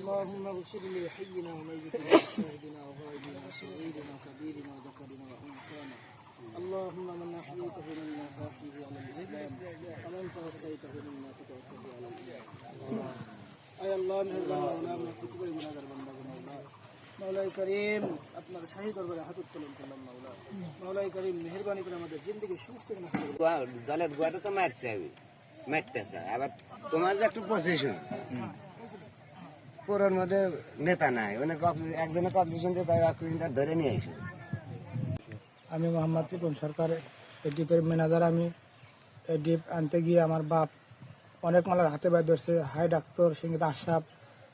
اللهم اغفر لحينا وميتنا وشاهدنا وغائبنا وصغيرنا وكبيرنا وذكرنا وانثانا. اللهم من احييته منا فاحيه على الاسلام ومن توفيته منا فتوفه على الايمان. اي الله মেহেরবান মাওলা আমরা প্রতিবারই গুনাহগার বান্দা মাওলা। মাওলাই করিম আপনার শাহী দরবারে হাত উত্তোলন করলাম মাওলা। মাওলাই করিম মেহেরবানি করে আমাদের জিন্দেগি সুস্থ করে রাখুন। দলের গোয়াটা তো মারছে আমি মারতেছে, আবার তোমার যে একটু পজিশন পুরোর মধ্যে নেতা নাই, অনেক একজনের পজিশন দিয়ে ধরে নিয়ে আসো। আমি মোহাম্মদ রিপন সরকার, এই ডিপের ম্যানেজার। আমি এই ডিপ আনতে গিয়ে আমার বাপ অনেক মালার হাতে বাইর ধরছে। হাই ডাক্তার সিংহ আশরাফ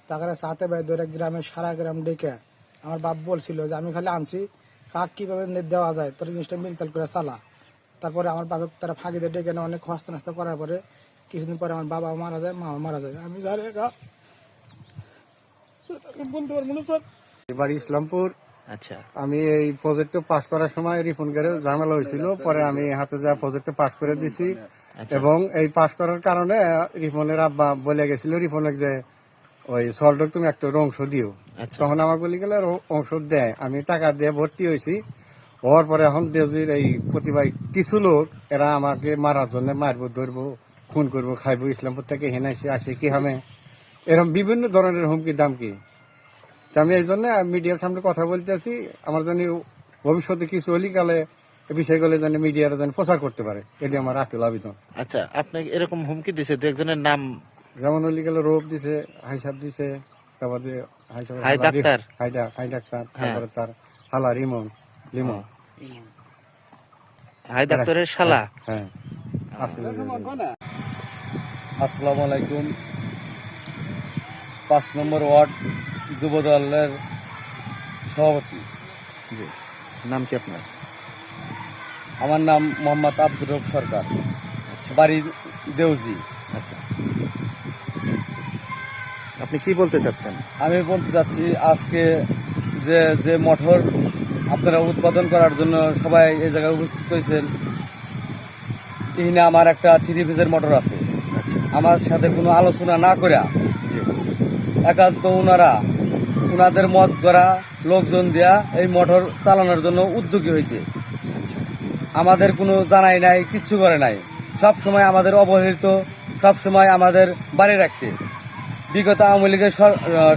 তাকে হাতে বাইর ধরে গ্রামের সারা গ্রাম ডেকে আমার বাপ বলছিল যে আমি খালি আনছি, কাক কীভাবে দেওয়া যায় তোর জিনিসটা মিলতাল করে চালা। তারপরে আমার বাবা তারা ফাঁকিতে ডেকে না অনেক হস্ত নাস্তা করার পরে কিছুদিন পরে আমার বাবা মারা যায়, মা মারা যায়। আমি জানি বলতে পারবো না স্যার। বাড়ি ইসলামপুর। আচ্ছা, আমি এই প্রজেক্ট পাস করার সময় রিফোন করে ঝামেলা হয়েছিল, পরে আমি হাতে যা প্রজেক্ট পাস করে দিছি। এবং এই পাস করার কারণে রিফোনের আব্বা বলে গেছিল রিফোনের যে ওই সল্টক তুমি একটা অংশ দিও। তখন আমার বলি গেলে অংশ দেয়, আমি টাকা দিয়ে ভর্তি হয়েছি। হওয়ার পরে এখন দেবজির এই প্রতিবাই কিছু লোক এরা আমাকে মারার জন্য মারবো, ধরবো, খুন করবো, খাইবো, ইসলামপুর থেকে হেনাইছে আসে কি হবে, এরকম বিভিন্ন ধরনের হুমকি দামকি। আমি এই জন্য মিডিয়ার সামনে কথা বলতেছি, আমার জন্য ভবিষ্যতে কিছু হলি কালে এই বিষয়গুলো যেন মিডিয়ার যেন প্রচার করতে পারে, এটি আমার আকুল আবেদন। আচ্ছা, আপনাকে এরকম হুমকি দিছে দু একজনের নাম? যেমন হলি গেলে রূপ দিছে, হাইসাব দিছে, তারপরে হাই ডাক্তার, হাই ডাক্তার, তারপরে তার হালা লিমন হাই ডাক্তারের শালা। হ্যাঁ, আসসালামু আলাইকুম। 5 নম্বর ওয়ার্ড যুব দলের সভাপতি। নাম কি আপনার? আমার নাম মোহাম্মদ আব্দুর রব সরকার, বাড়ি দেউজি। আচ্ছা, আপনি কি বলতে চাচ্ছেন? আমি বলতে চাচ্ছি আজকে যে মোটর আপনারা উৎপাদন করার জন্য সবাই এই জায়গায় উপস্থিত হয়েছেন, এখানে আমার একটা 3 ফেজের মোটর আছে। আমার সাথে কোনো আলোচনা না করে একান্ত ওনাদের মত করা লোকজন দেয়া এই মোটর চালানোর জন্য উদ্যোগী হয়েছে। আমাদের কোনো জানাই নাই, কিচ্ছু করে নাই, সব সময় আমাদের অবহেলিত, সব সময় আমাদের বাড়ি রাখছে। বিগত আওয়ামী লীগের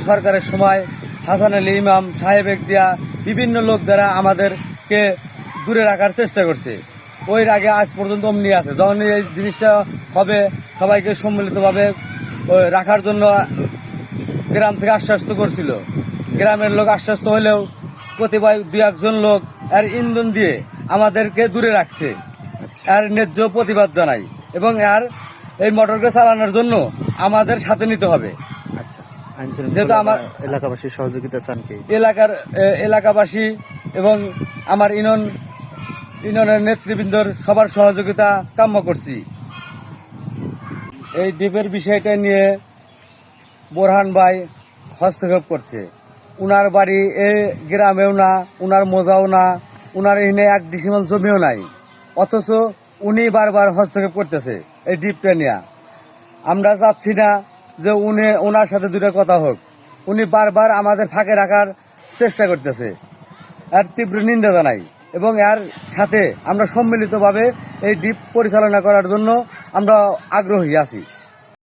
সরকারের সময় হাসান আলী ইমাম সাহেবেক দিয়া বিভিন্ন লোক দ্বারা আমাদেরকে দূরে রাখার চেষ্টা করছে। ওই আগে আজ পর্যন্ত অমনি আছে। যখন এই জিনিসটা হবে সবাইকে সম্মিলিতভাবে রাখার জন্য গ্রাম থেকে আশ্বস্ত করছিল। গ্রামের লোক আশ্বস্ত হলেও কতিপয় 2-1 লোক এর ইন্ধন দিয়ে আমাদেরকে দূরে রাখছে। এর ন্যায্য প্রতিবাদ জানাই এবং এই মোটরকে চালানোর জন্য আমাদের সাথে নিতে হবে। আচ্ছা, যেহেতু আমার এলাকাবাসীর সহযোগিতা চান কি? এলাকাবাসী এবং আমার ইউনিয়নের নেতৃবৃন্দর সবার সহযোগিতা কাম্য করছি। এই ডিপের বিষয়টা নিয়ে বোরহান ভাই হস্তক্ষেপ করছে। উনার বাড়ি এই গ্রামেও না, উনার মোজাও না, উনার এখানে 1 ডিসিমাল জমিও নাই, অথচ উনি বারবার হস্তক্ষেপ করতেছে এই ডিপটা নিয়ে। আমরা চাচ্ছি না যে ওনার সাথে 2টা কথা হোক। উনি বারবার আমাদের ফাঁকে রাখার চেষ্টা করতেছে, এর তীব্র নিন্দা জানাই এবং এর সাথে আমরা সম্মিলিতভাবে এই ডিপ পরিচালনা করার জন্য আমরা আগ্রহী আছি।